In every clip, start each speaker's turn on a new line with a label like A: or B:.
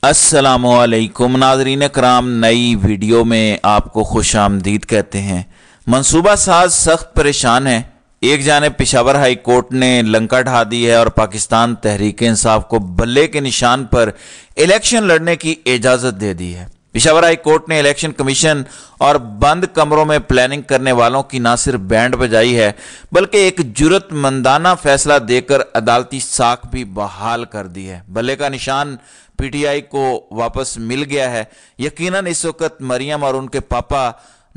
A: अस्सलामुअलैकुम नाज़रीन कराम, नई वीडियो में आपको खुश आमदीद कहते हैं। मंसूबा साज सख्त परेशान है। एक जानिब पेशावर हाई कोर्ट ने लंका ढा दी है और पाकिस्तान तहरीक इंसाफ को बल्ले के निशान पर इलेक्शन लड़ने की इजाज़त दे दी है। पेशावर हाई कोर्ट ने इलेक्शन कमीशन और बंद कमरों में प्लानिंग करने वालों की न सिर्फ बैंड बजाई है बल्कि एक जुर्रतमंदाना फैसला देकर अदालती साख भी बहाल कर दी है। बल्ले का निशान पीटीआई को वापस मिल गया है। यकीनन इस वक्त मरियम और उनके पापा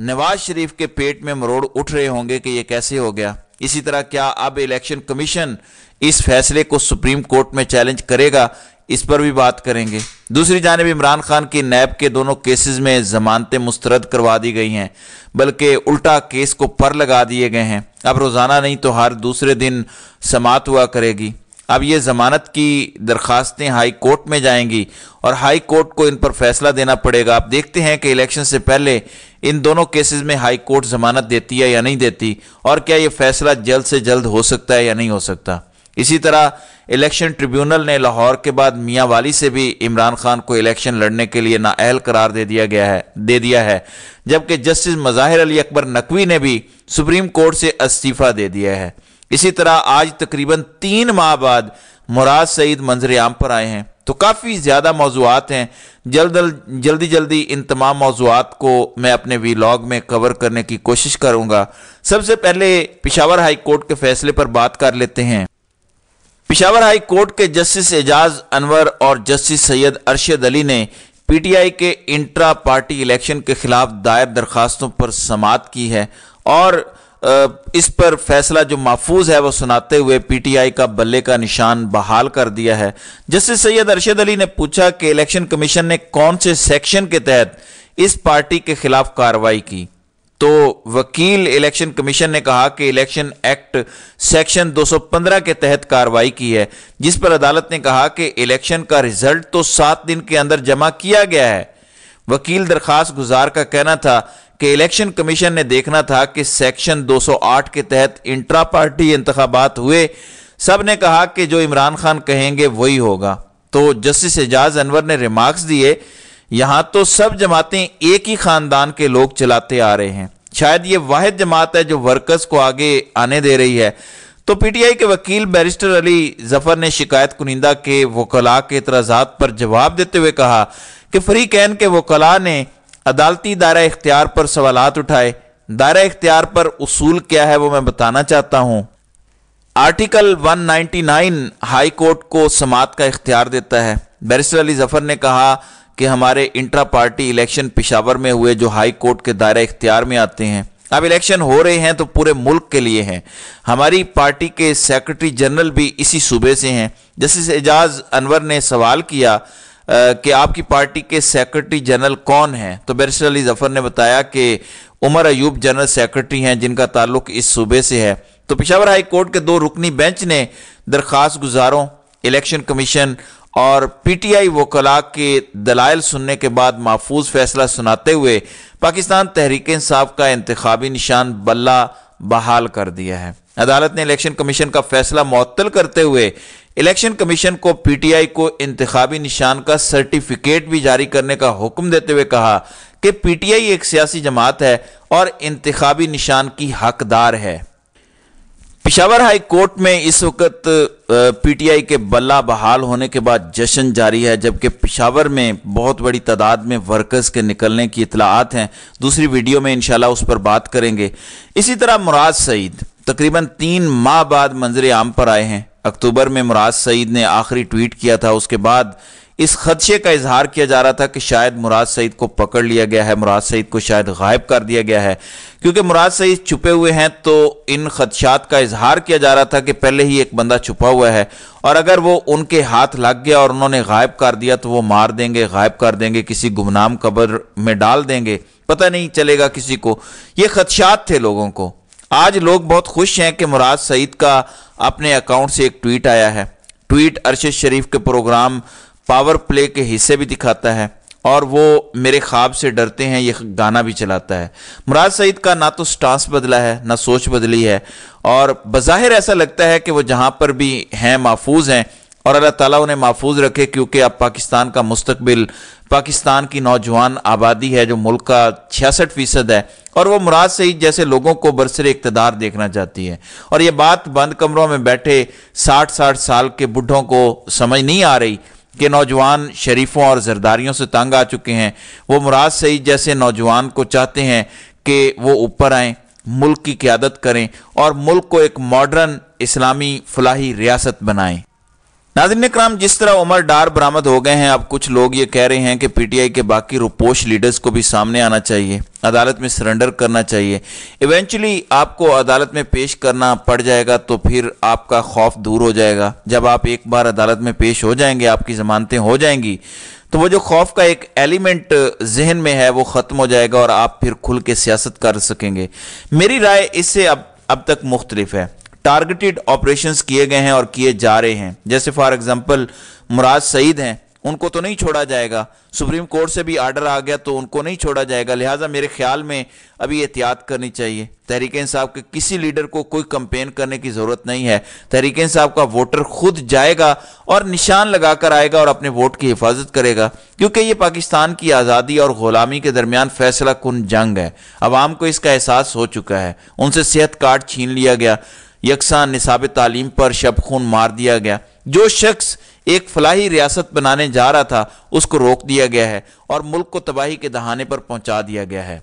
A: नवाज शरीफ के पेट में मरोड़ उठ रहे होंगे कि यह कैसे हो गया। इसी तरह क्या अब इलेक्शन कमीशन इस फैसले को सुप्रीम कोर्ट में चैलेंज करेगा, इस पर भी बात करेंगे। दूसरी जानिब इमरान खान की नैब के दोनों केसेस में जमानतें मुस्तरद करवा दी गई हैं, बल्कि उल्टा केस को पर लगा दिए गए हैं। अब रोजाना नहीं तो हर दूसरे दिन समाअत हुआ करेगी। अब ये जमानत की दरखास्तें हाई कोर्ट में जाएंगी और हाई कोर्ट को इन पर फैसला देना पड़ेगा। आप देखते हैं कि इलेक्शन से पहले इन दोनों केसेस में हाई कोर्ट जमानत देती है या नहीं देती, और क्या ये फैसला जल्द से जल्द हो सकता है या नहीं हो सकता। इसी तरह इलेक्शन ट्रिब्यूनल ने लाहौर के बाद मियां वाली से भी इमरान खान को इलेक्शन लड़ने के लिए नाअहल करार दे दिया है, जबकि जस्टिस मज़ाहिर अली अकबर नकवी ने भी सुप्रीम कोर्ट से इस्तीफा दे दिया है। इसी तरह आज तकरीबन 3 माह बाद मुराद सईद मंजर आम पर आए हैं, तो काफ़ी ज़्यादा मौज़ूआत हैं। जल्दी इन तमाम मौज़ूआत को मैं अपने वीलॉग में कवर करने की कोशिश करूँगा। सबसे पहले पेशावर हाई कोर्ट के फैसले पर बात कर लेते हैं। पेशावर हाई कोर्ट के जस्टिस एजाज अनवर और जस्टिस सैयद अरशद अली ने पीटीआई के इंट्रा पार्टी इलेक्शन के खिलाफ दायर दरखास्तों पर समाअत की है और इस पर फैसला जो महफूज है वो सुनाते हुए पीटीआई का बल्ले का निशान बहाल कर दिया है। जस्टिस सैयद अरशद अली ने पूछा कि इलेक्शन कमीशन ने कौन से सेक्शन के तहत इस पार्टी के खिलाफ कार्रवाई की, तो वकील इलेक्शन कमीशन ने कहा कि इलेक्शन एक्ट सेक्शन 215 के तहत कार्रवाई की है, जिस पर अदालत ने कहा कि इलेक्शन का रिजल्ट तो 7 दिन के अंदर जमा किया गया है। वकील दरखास्त गुजार का कहना था कि इलेक्शन कमीशन ने देखना था कि सेक्शन 208 के तहत इंट्रा पार्टी इंतखाबात हुए। सब ने कहा कि जो इमरान खान कहेंगे वही होगा। तो जस्टिस एजाज अनवर ने रिमार्क्स दिए, यहां तो सब जमातें एक ही खानदान के लोग चलाते आ रहे हैं, शायद ये वाहिद जमात है जो वर्कर्स को आगे आने दे रही है। तो पीटीआई के वकील बैरिस्टर अली जफर ने शिकायत कुनिंदा के वकला के एतराजात पर जवाब देते हुए कहा कि फरीकैन के वकला ने अदालती दायरा इख्तियार पर सवालात उठाए। दायरा इख्तियार पर उसूल क्या है वो मैं बताना चाहता हूं। आर्टिकल 199 हाई कोर्ट को समाअत का इख्तियार देता है। बैरिस्टर अली जफर ने कहा कि हमारे इंट्रा पार्टी इलेक्शन पेशावर में हुए जो हाई कोर्ट के दायरा इख्तियार में आते हैं। अब इलेक्शन हो रहे हैं तो पूरे मुल्क के लिए हैं। हमारी पार्टी के सेक्रेटरी जनरल भी इसी सूबे से हैं। जस्टिस एजाज अनवर ने सवाल किया कि आपकी पार्टी के सेक्रेटरी जनरल कौन हैं, तो बैरिस्टर अली जफर ने बताया कि उमर अयूब जनरल सेक्रेटरी हैं जिनका ताल्लुक इस सूबे से है। तो पेशावर हाई कोर्ट के 2 रुकनी बेंच ने दरखास्त गुजारों, इलेक्शन कमीशन और पीटीआई वकला के दलाइल सुनने के बाद महफूज फैसला सुनाते हुए पाकिस्तान तहरीक इंसाफ का इंतखाबी निशान बल्ला बहाल कर दिया है। अदालत ने इलेक्शन कमीशन का फैसला मुअत्तल करते हुए इलेक्शन कमीशन को पीटीआई को इंतखाबी निशान का सर्टिफिकेट भी जारी करने का हुक्म देते हुए कहा कि पीटीआई एक सियासी जमात है और इंतखाबी निशान की हकदार है। पेशावर हाई कोर्ट में इस वक्त पीटीआई के बल्ला बहाल होने के बाद जश्न जारी है, जबकि पेशावर में बहुत बड़ी तादाद में वर्कर्स के निकलने की इतलाआत हैं। दूसरी वीडियो में इंशाल्लाह उस पर बात करेंगे। इसी तरह मुराद सईद तकरीबन 3 माह बाद मंजर आम पर आए हैं। अक्टूबर में मुराद सईद ने आखिरी ट्वीट किया था। उसके बाद इस खदशे का इजहार किया जा रहा था कि शायद मुराद सईद को पकड़ लिया गया है, मुराद सईद को शायद गायब कर दिया गया है। क्योंकि मुराद सईद छुपे हुए हैं तो इन खदशात का इजहार किया जा रहा था कि पहले ही एक बंदा छुपा हुआ है और अगर वो उनके हाथ लग गया और उन्होंने गायब कर दिया तो वो मार देंगे, गायब कर देंगे, किसी गुमनाम कब्र में डाल देंगे, पता नहीं चलेगा किसी को। ये खदशात थे लोगों को। आज लोग बहुत खुश हैं कि मुराद सईद का अपने अकाउंट से एक ट्वीट आया है। ट्वीट अरशद शरीफ के प्रोग्राम पावर प्ले के हिस्से भी दिखाता है और वो मेरे ख्वाब से डरते हैं ये गाना भी चलाता है। मुराद सईद का ना तो स्टांस बदला है ना सोच बदली है और बज़ाहिर ऐसा लगता है कि वो जहां पर भी हैं महफूज हैं, اور اللہ ताला उन्हें महफूज रखे, क्योंकि अब पाकिस्तान का मुस्तकबिल पाकिस्तान की नौजवान आबादी है जो मुल्क का 66% है, और वो मुराद सईद जैसे लोगों को बरसरे इक़्तिदार देखना चाहती है। और ये बात बंद कमरों में बैठे 60-60 साल के बुढ़ों को समझ नहीं आ रही कि नौजवान शरीफों और जरदारियों से तंग आ चुके हैं। वो मुराद सईद जैसे नौजवान को चाहते हैं कि वो ऊपर आएँ, मुल्क की क़यादत करें और मुल्क को एक मॉडर्न इस्लामी फलाही रियासत बनाएं। नाज़रीन इकराम, जिस तरह उमर डार बरामद हो गए हैं, अब कुछ लोग ये कह रहे हैं कि पीटीआई के बाकी रुपोश लीडर्स को भी सामने आना चाहिए, अदालत में सरेंडर करना चाहिए। इवेंचुअली आपको अदालत में पेश करना पड़ जाएगा तो फिर आपका खौफ दूर हो जाएगा। जब आप एक बार अदालत में पेश हो जाएंगे, आपकी जमानतें हो जाएंगी, तो वो जो खौफ का एक एलिमेंट जहन में है वो ख़त्म हो जाएगा और आप फिर खुल के सियासत कर सकेंगे। मेरी राय इससे अब तक मुख्तलिफ है। टारगेटेड ऑपरेशंस किए गए हैं और किए जा रहे हैं। जैसे फॉर एग्जांपल मुराद सईद हैं, उनको तो नहीं छोड़ा जाएगा। सुप्रीम कोर्ट से भी आर्डर आ गया तो उनको नहीं छोड़ा जाएगा। लिहाजा मेरे ख्याल में अभी एहतियात करनी चाहिए। तहरीक इंसाफ के किसी लीडर को कोई कैंपेन करने की ज़रूरत नहीं है। तहरीक इंसाफ का वोटर खुद जाएगा और निशान लगा कर आएगा और अपने वोट की हिफाजत करेगा, क्योंकि ये पाकिस्तान की आज़ादी और ग़ुलामी के दरमियान फैसला कुन जंग है। अवाम को इसका एहसास हो चुका है। उनसे सेहत कार्ड छीन लिया गया, यकसा निसाब तालीम पर शब खून मार दिया गया। जो शख्स एक फलाही रियासत बनाने जा रहा था उसको रोक दिया गया है और मुल्क को तबाही के दहाने पर पहुंचा दिया गया है।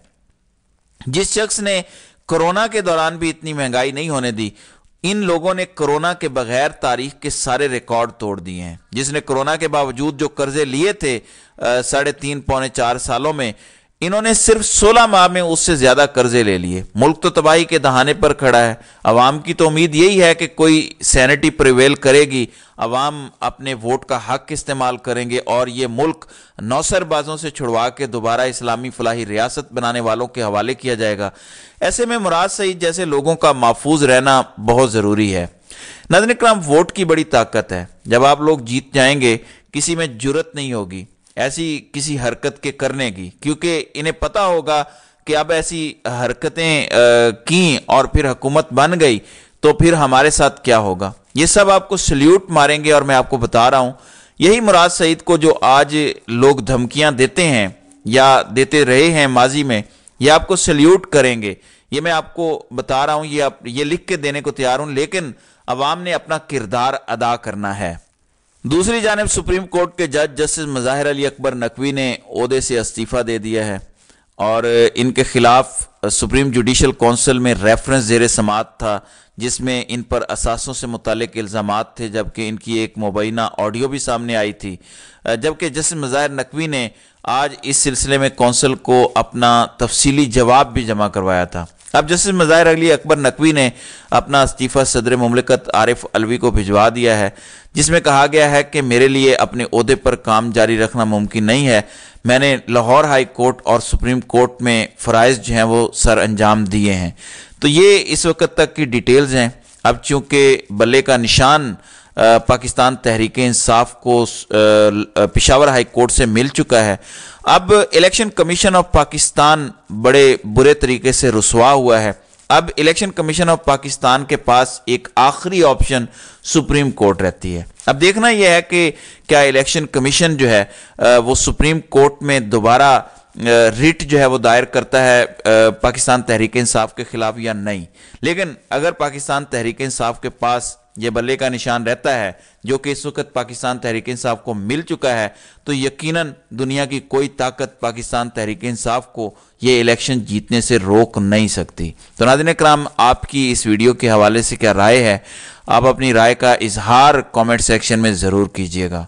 A: जिस शख्स ने कोरोना के दौरान भी इतनी महंगाई नहीं होने दी, इन लोगों ने कोरोना के बगैर तारीख के सारे रिकॉर्ड तोड़ दिए हैं। जिसने कोरोना के बावजूद जो कर्जे लिए थे 3.5 पौने 4 सालों में, इन्होंने सिर्फ 16 माह में उससे ज्यादा कर्जे ले लिए। मुल्क तो तबाही के दहाने पर खड़ा है। अवाम की तो उम्मीद यही है कि कोई सैनिटी प्रिवेल करेगी, अवाम अपने वोट का हक इस्तेमाल करेंगे और ये मुल्क नौसरबाजों से छुड़वा के दोबारा इस्लामी फलाही रियासत बनाने वालों के हवाले किया जाएगा। ऐसे में मुराद सईद जैसे लोगों का महफूज रहना बहुत ज़रूरी है। नाज़रीन इकराम, वोट की बड़ी ताकत है। जब आप लोग जीत जाएंगे, किसी में जुर्रत नहीं होगी ऐसी किसी हरकत के करने की, क्योंकि इन्हें पता होगा कि अब ऐसी हरकतें की और फिर हुकूमत बन गई तो फिर हमारे साथ क्या होगा। ये सब आपको सल्यूट मारेंगे। और मैं आपको बता रहा हूं, यही मुराद सईद को जो आज लोग धमकियां देते हैं या देते रहे हैं माजी में, ये आपको सल्यूट करेंगे। ये मैं आपको बता रहा हूं, ये लिख के देने को तैयार हूं, लेकिन अवाम ने अपना किरदार अदा करना है। दूसरी जानिब सुप्रीम कोर्ट के जज जस्टिस मज़ाहिर अली अकबर नकवी ने ओहदे से इस्तीफ़ा दे दिया है और इनके खिलाफ सुप्रीम जुडिशल काउंसिल में रेफरेंस ज़ेर समाअत था, जिसमें इन पर असासों से मुतालिक इल्ज़ामात थे, जबकि इनकी एक मुबैना ऑडियो भी सामने आई थी। जबकि जस्टिस मज़ाहिर नकवी ने आज इस सिलसिले में काउंसिल को अपना तफसीली जवाब भी जमा करवाया था। अब जस्टिस मज़ाहिर अली अकबर नकवी ने अपना इस्तीफ़ा सदर मुमलिकत आरिफ अलवी को भिजवा दिया है, जिसमें कहा गया है कि मेरे लिए अपने ओहदे पर काम जारी रखना मुमकिन नहीं है। मैंने लाहौर हाई कोर्ट और सुप्रीम कोर्ट में फ़राइज़ जो हैं वो सर अंजाम दिए हैं। तो ये इस वक्त तक की डिटेल्स हैं। अब चूँकि बल्ले का निशान पाकिस्तान तहरीक इंसाफ को पेशावर हाई कोर्ट से मिल चुका है, अब इलेक्शन कमीशन ऑफ पाकिस्तान बड़े बुरे तरीके से रुसवा हुआ है। अब इलेक्शन कमीशन ऑफ पाकिस्तान के पास एक आखिरी ऑप्शन सुप्रीम कोर्ट रहती है। अब देखना यह है कि क्या इलेक्शन कमीशन जो है वो सुप्रीम कोर्ट में दोबारा रिट जो है वो दायर करता है पाकिस्तान तहरीक इंसाफ के खिलाफ या नहीं। लेकिन अगर पाकिस्तान तहरीक इंसाफ के पास ये बल्ले का निशान रहता है, जो कि इस वक्त पाकिस्तान तहरीक इंसाफ को मिल चुका है, तो यकीनन दुनिया की कोई ताकत पाकिस्तान तहरीक इंसाफ को ये इलेक्शन जीतने से रोक नहीं सकती। तो नाज़रीन इकराम, आपकी इस वीडियो के हवाले से क्या राय है? आप अपनी राय का इजहार कमेंट सेक्शन में ज़रूर कीजिएगा।